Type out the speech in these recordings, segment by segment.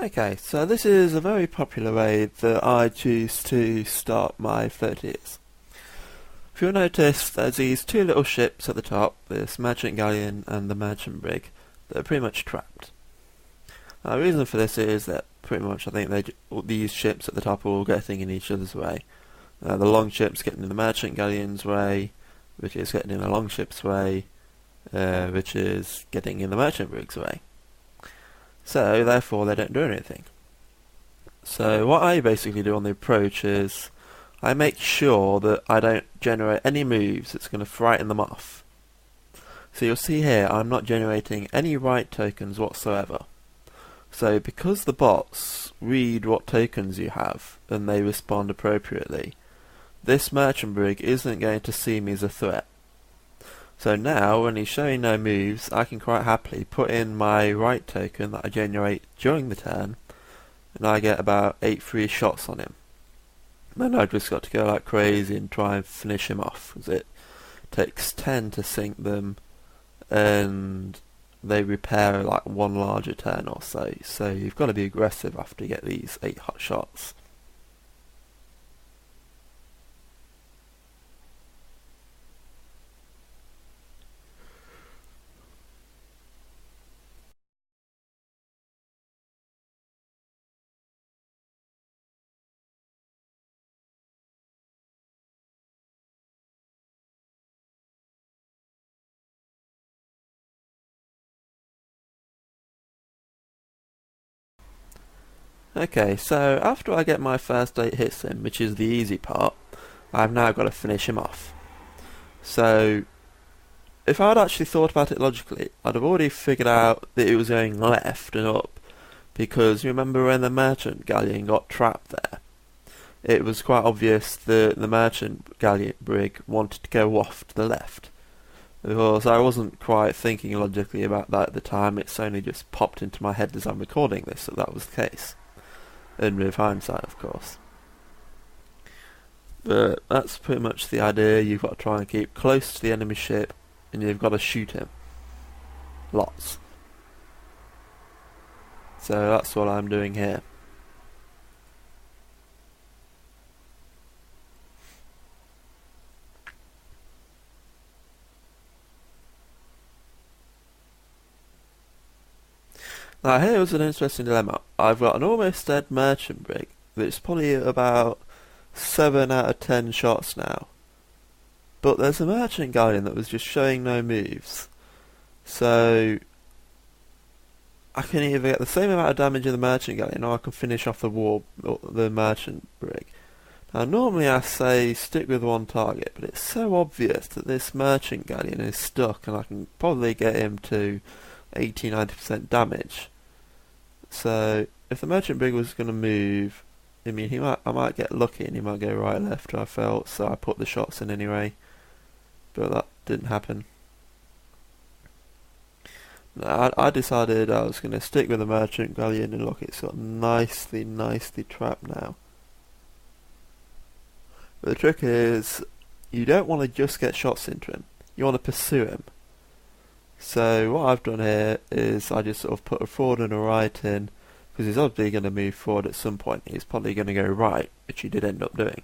Okay, so this is a very popular way that I choose to start my flirties. If you'll notice, there's these two little ships at the top, this merchant galleon and the merchant brig, that are pretty much trapped. Now, the reason for this is that pretty much I think these ships at the top are all getting in each other's way. The long ship's getting in the merchant galleon's way, which is getting in the long ship's way, which is getting in the merchant brig's way. So, therefore, they don't do anything. So, what I basically do on the approach is I make sure that I don't generate any moves that's going to frighten them off. So, you'll see here I'm not generating any right tokens whatsoever. So, because the bots read what tokens you have and they respond appropriately, this merchant brig isn't going to see me as a threat. So now, when he's showing no moves, I can quite happily put in my right token that I generate during the turn, and I get about 8 free shots on him. Then I've just got to go like crazy and try and finish him off, because it takes 10 to sink them, and they repair like one larger turn or so. So you've got to be aggressive after you get these 8 hot shots. Okay, so after I get my first 8 hits in, which is the easy part, I've now got to finish him off. So, if I'd actually thought about it logically, I'd have already figured out that it was going left and up, because you remember when the merchant galleon got trapped there, it was quite obvious that the merchant galleon brig wanted to go off to the left. Of course, I wasn't quite thinking logically about that at the time, it's only just popped into my head as I'm recording this that was the case. And with hindsight, of course. But that's pretty much the idea. You've got to try and keep close to the enemy ship, and you've got to shoot him. Lots. So that's what I'm doing here. Now here's an interesting dilemma. I've got an almost dead merchant brig that's probably about 7 out of 10 shots now. But there's a merchant galleon that was just showing no moves. So I can either get the same amount of damage in the merchant galleon or I can finish off the merchant brig. Now normally I say stick with one target, but it's so obvious that this merchant galleon is stuck and I can probably get him to 80-90% damage. So if the merchant brig was going to move, I mean, I might get lucky and he might go right left, I felt, so I put the shots in anyway, but that didn't happen. No, I decided I was going to stick with the merchant galleon, and look, it's got nicely trapped now. But the trick is, you don't want to just get shots into him, you want to pursue him. So what I've done here is I just sort of put a forward and a right in, because he's obviously going to move forward at some point. He's probably going to go right, which he did end up doing.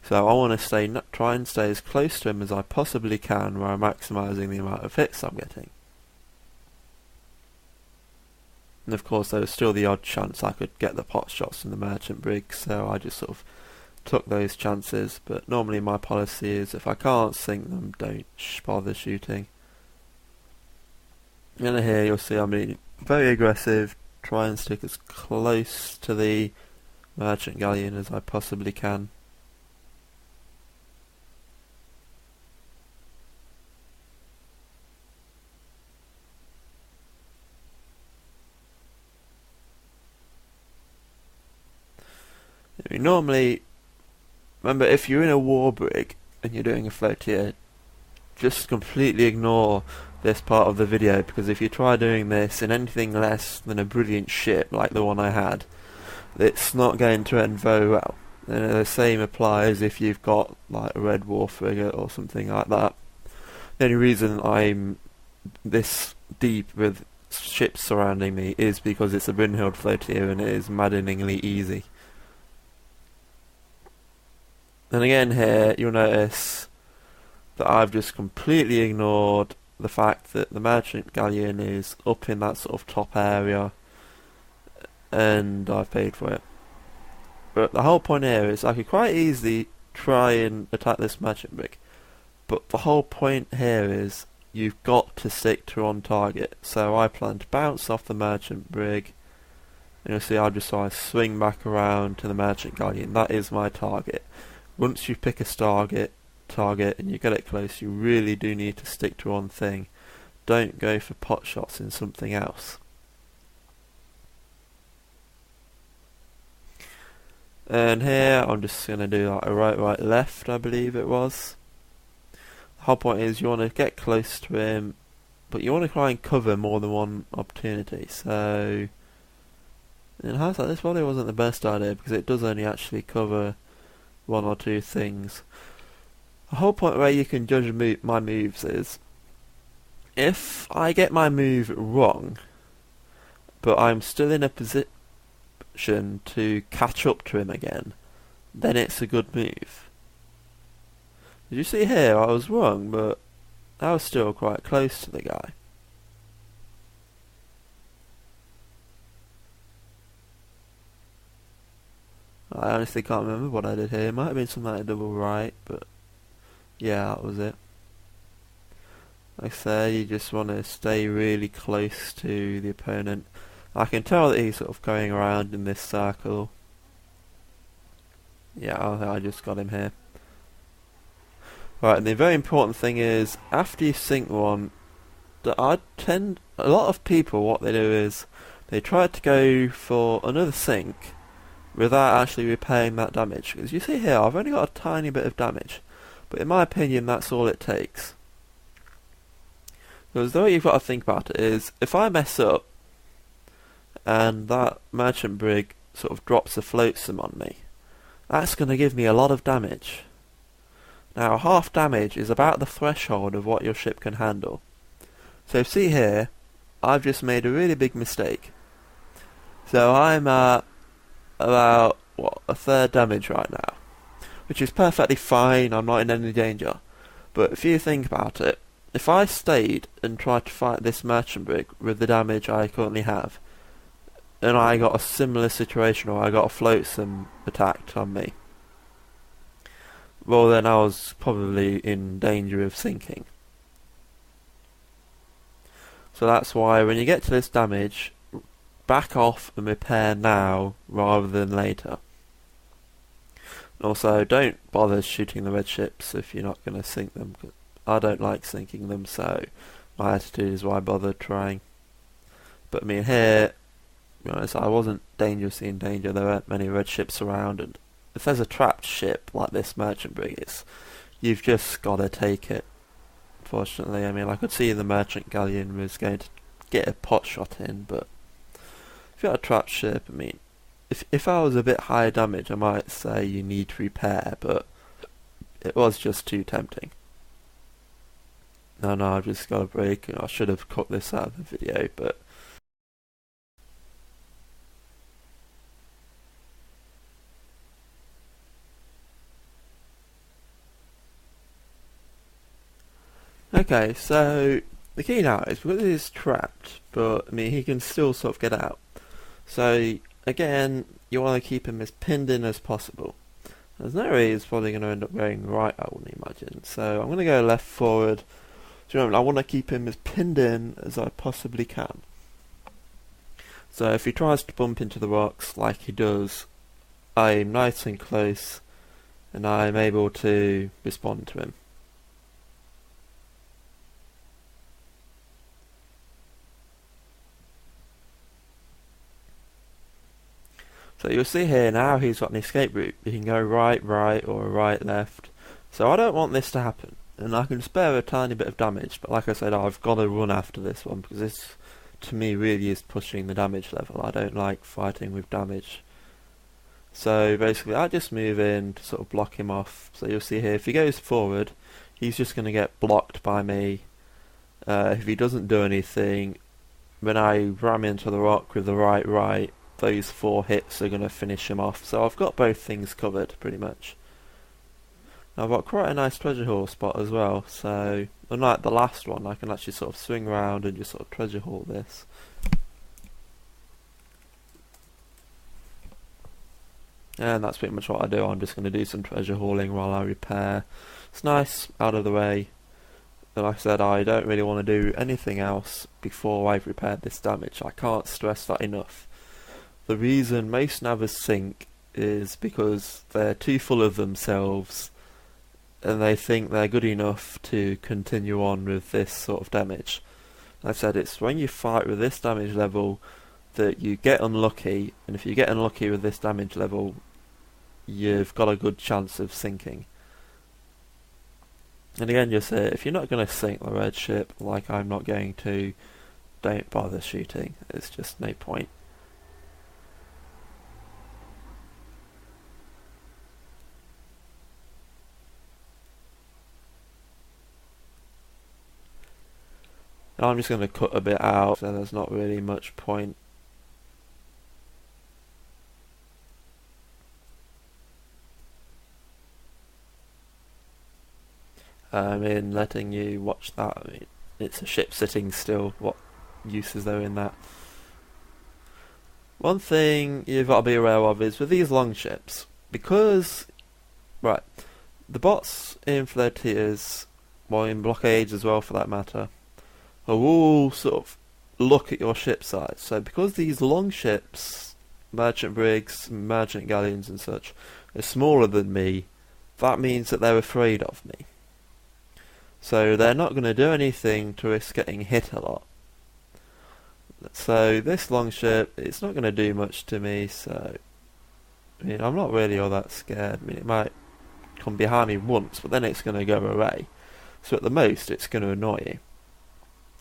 So I want to try and stay as close to him as I possibly can, while maximising the amount of hits I'm getting. And of course there was still the odd chance I could get the pot shots in the merchant brig, so I just sort of took those chances. But normally my policy is if I can't sink them, don't bother shooting. And here you'll see I'm being very aggressive, try and stick as close to the merchant galleon as I possibly can. I mean, normally, remember, if you're in a war brig and you're doing a floatier, just completely ignore this part of the video, because if you try doing this in anything less than a brilliant ship like the one I had, it's not going to end very well. And the same applies if you've got like a red war frigate or something like that. The only reason I'm this deep with ships surrounding me is because it's a Brynhildflot here and it is maddeningly easy. And again here, you'll notice that I've just completely ignored the fact that the merchant galleon is up in that sort of top area and I've paid for it. But the whole point here is I could quite easily try and attack this merchant brig, but the whole point here is you've got to stick to on target. So I plan to bounce off the merchant brig, and you'll see I just swing back around to the merchant galleon. That is my target. Once you pick a target and you get it close, you really do need to stick to one thing. Don't go for pot shots in something else. And here I'm just going to do like a right, left, I believe it was. The whole point is you want to get close to him, but you want to try and cover more than one opportunity. So in hindsight, this probably wasn't the best idea because it does only actually cover one or two things. The whole point where you can judge my moves is if I get my move wrong, but I'm still in a position to catch up to him again, then it's a good move. As you see here, I was wrong, but I was still quite close to the guy. I honestly can't remember what I did here. It might have been something like a double right, but yeah, that was it. Like I say, you just want to stay really close to the opponent. I can tell that he's sort of going around in this circle. Yeah, I just got him here. Right, and the very important thing is, after you sink one, a lot of people, what they do is, they try to go for another sink without actually repaying that damage. Because you see here, I've only got a tiny bit of damage, but in my opinion, that's all it takes. Because the way you've got to think about it is, if I mess up, and that merchant brig sort of drops a floatsome on me, that's going to give me a lot of damage. Now, half damage is about the threshold of what your ship can handle. So see here, I've just made a really big mistake. So I'm at about, a third damage right now, which is perfectly fine, I'm not in any danger. But if you think about it, if I stayed and tried to fight this merchant brig with the damage I currently have, and I got a similar situation, or I got a flotsome attacked on me, well then I was probably in danger of sinking. So that's why when you get to this damage, back off and repair now rather than later. And also, don't bother shooting the red ships if you're not going to sink them. I don't like sinking them, so my attitude is why bother trying. But I mean here, to be honest, I wasn't dangerously in danger. There weren't many red ships around, and if there's a trapped ship like this merchant brig is, you've just got to take it. Fortunately, I mean, I could see the merchant galleon was going to get a pot shot in, but if you got a trapped ship, I mean, if I was a bit higher damage, I might say you need to repair, but it was just too tempting. No, I've just got a break. I should have cut this out of the video, but okay, so the key now is because he's trapped, but I mean he can still sort of get out. So again, you want to keep him as pinned in as possible. There's no way he's probably going to end up going right, I wouldn't imagine. So I'm going to go left forward. So remember, I want to keep him as pinned in as I possibly can. So if he tries to bump into the rocks like he does, I'm nice and close and I'm able to respond to him. So you'll see here now he's got an escape route. He can go right, or right, left. So I don't want this to happen. And I can spare a tiny bit of damage, but like I said, I've got to run after this one because this, to me, really is pushing the damage level. I don't like fighting with damage. So basically I just move in to sort of block him off. So you'll see here, if he goes forward, he's just going to get blocked by me. If he doesn't do anything, when I ram into the rock with the right, those 4 hits are going to finish him off. So I've got both things covered, pretty much. Now I've got quite a nice treasure haul spot as well, so unlike the last one, I can actually sort of swing around and just sort of treasure haul this. And that's pretty much what I do. I'm just going to do some treasure hauling while I repair. It's nice, out of the way. And like I said, I don't really want to do anything else before I've repaired this damage. I can't stress that enough. The reason most navers sink is because they're too full of themselves and they think they're good enough to continue on with this sort of damage. Like I said, it's when you fight with this damage level that you get unlucky, and if you get unlucky with this damage level, you've got a good chance of sinking. And again, just say, if you're not going to sink the red ship, like I'm not going to, don't bother shooting. It's just no point. And I'm just going to cut a bit out, so there's not really much point. In letting you watch that. I mean, it's a ship sitting still. What use is there in that? One thing you've got to be aware of is with these long ships, because the bots in flotillas, well in blockades as well for that matter, will all sort of look at your ship size. So because these long ships, merchant brigs, merchant galleons and such, are smaller than me, that means that they're afraid of me. So they're not going to do anything to risk getting hit a lot. So this long ship, it's not going to do much to me, so I mean, I'm not really all that scared. I mean, it might come behind me once, but then it's going to go away. So at the most, it's going to annoy you.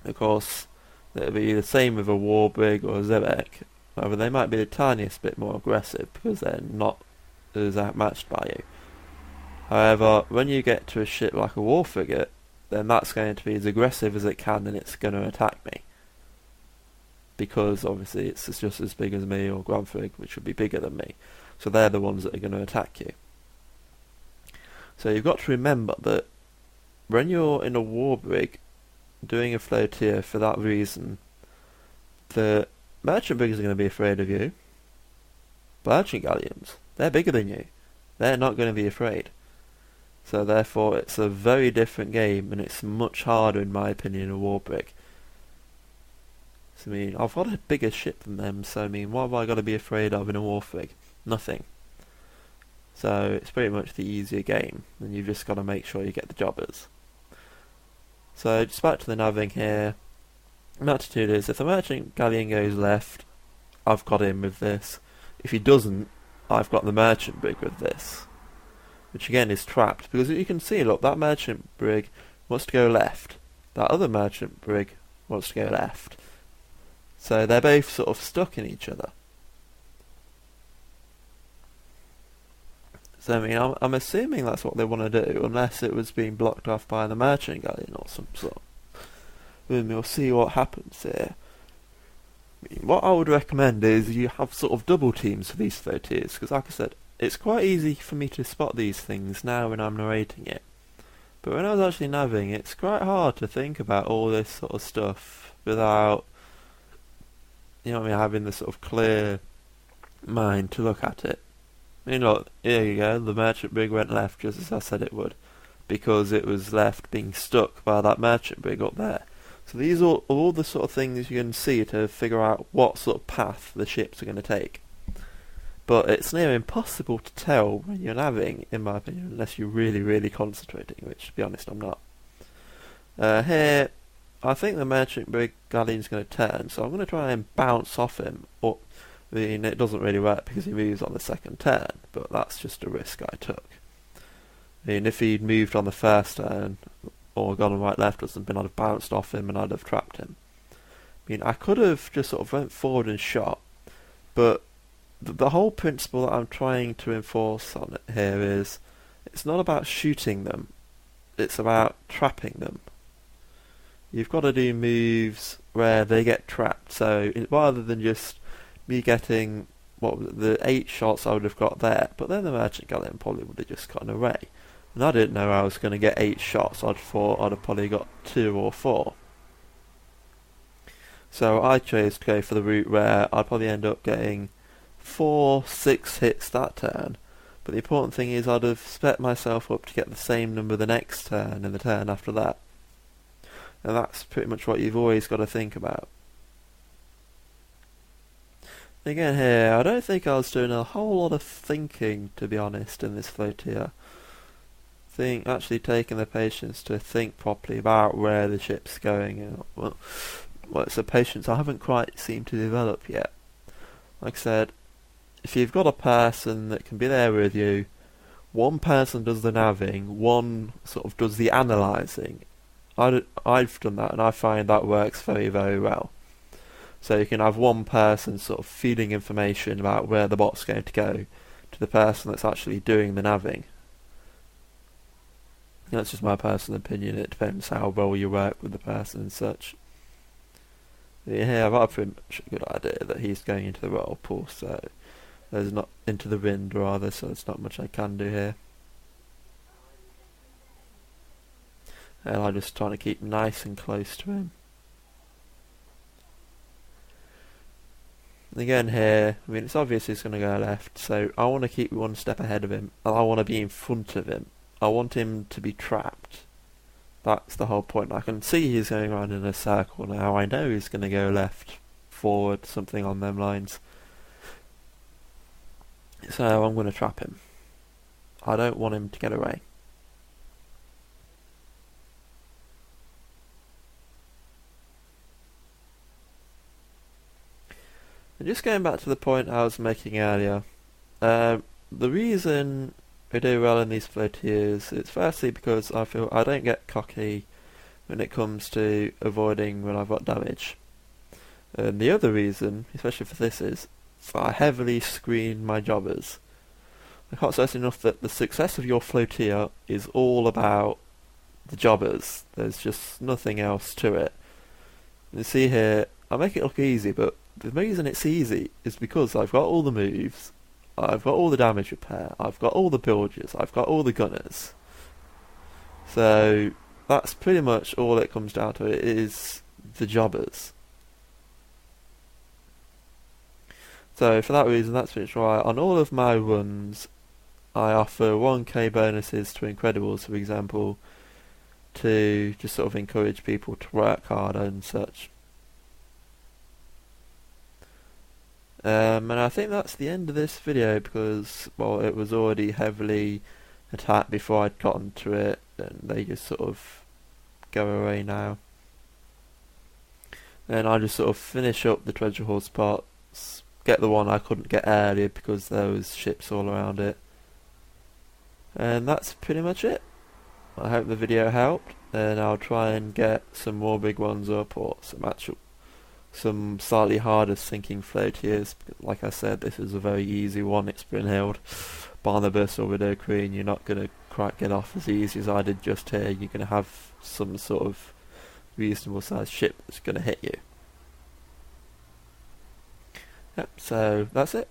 Of course, it'll be the same with a war brig or a Zerek, however they might be the tiniest bit more aggressive because they're not as outmatched by you. However, when you get to a ship like a war frigate, then that's going to be as aggressive as it can and it's going to attack me. Because obviously it's just as big as me or Grand Frig, which would be bigger than me. So they're the ones that are going to attack you. So you've got to remember that when you're in a war brig doing a flotilla for that reason, the merchant brigs are going to be afraid of you. Merchant galleons, they're bigger than you. They're not going to be afraid. So therefore it's a very different game and it's much harder in my opinion a war brig. So I mean, I've got a bigger ship than them, so I mean, what have I got to be afraid of in a war brig? Nothing. So it's pretty much the easier game, and you've just got to make sure you get the jobbers. So just back to the navving here. My attitude is, if the merchant galleon goes left, I've got him with this. If he doesn't, I've got the merchant brig with this. Which again is trapped, because you can see, look, that merchant brig wants to go left. That other merchant brig wants to go left. So they're both sort of stuck in each other. So I mean, I'm assuming that's what they want to do, unless it was being blocked off by the merchant galleon or some sort. We'll see what happens here. I mean, what I would recommend is you have sort of double teams for these flotillas, because like I said, it's quite easy for me to spot these things now when I'm narrating it. But when I was actually navving, it's quite hard to think about all this sort of stuff without, you know what I mean, having the sort of clear mind to look at it. I mean, look, here you go, the merchant brig went left just as I said it would, because it was left being stuck by that merchant brig up there. So these are all the sort of things you can see to figure out what sort of path the ships are going to take. But it's near impossible to tell when you're navving, in my opinion, unless you're really, really concentrating, which, to be honest, I'm not. Here, I think the merchant brig galleon's going to turn, so I'm going to try and bounce off him. Or, I mean, it doesn't really work because he moves on the second turn, but that's just a risk I took. I mean, if he'd moved on the first turn, or gone right left or something, I'd have bounced off him and I'd have trapped him. I mean, I could have just sort of went forward and shot, but the whole principle that I'm trying to enforce on it here is, it's not about shooting them, it's about trapping them. You've got to do moves where they get trapped. So rather than just me getting the 8 shots I would have got there, but then the merchant galleon probably would have just got an array. And I didn't know I was going to get 8 shots. I'd thought I'd have probably got 2 or 4. So I chose to go for the route where I'd probably end up getting 4, 6 hits that turn. But the important thing is I'd have spec myself up to get the same number the next turn and the turn after that. And that's pretty much what you've always got to think about. Again here, I don't think I was doing a whole lot of thinking, to be honest, in this flotilla. Actually taking the patience to think properly about where the ship's going. Well, it's a patience I haven't quite seemed to develop yet. Like I said, if you've got a person that can be there with you, one person does the navving, one sort of does the analysing. I've done that, and I find that works very, very well. So you can have one person sort of feeding information about where the bot's going to go to the person that's actually doing the navving. That's just my personal opinion. It depends how well you work with the person and such. Yeah, I've got a pretty much a good idea that he's going into the whirlpool, so there's not into the wind rather, so there's not much I can do here. And I'm just trying to keep nice and close to him. And again here, I mean, it's obvious he's going to go left, so I want to keep one step ahead of him, and I want to be in front of him. I want him to be trapped. That's the whole point. I can see he's going around in a circle now. I know he's going to go left, forward, something on them lines. So I'm going to trap him. I don't want him to get away. And just going back to the point I was making earlier, the reason I do well in these flotillas, it's firstly because I feel I don't get cocky when it comes to avoiding when I've got damage. And the other reason, especially for this, is I heavily screen my jobbers. I can't stress enough that the success of your flotilla is all about the jobbers. There's just nothing else to it. You see here, I make it look easy, but the reason it's easy is because I've got all the moves, I've got all the damage repair, I've got all the bilges, I've got all the gunners. So that's pretty much all it comes down to, it is the jobbers. So for that reason, that's pretty much why on all of my runs I offer 1k bonuses to Incredibles, for example, to just sort of encourage people to work harder and such. And I think that's the end of this video because, well, it was already heavily attacked before I'd gotten to it, and they just sort of go away now. And I'll just sort of finish up the treasure haul spots, get the one I couldn't get earlier because there was ships all around it. And that's pretty much it. I hope the video helped, and I'll try and get some more big ones up, or some slightly harder sinking flotillas. Like I said, this is a very easy one. It's Brynhild, Barnabas or Widow Queen. You're not going to quite get off as easy as I did just here. You're going to have some sort of reasonable sized ship that's going to hit you. Yep, so that's it.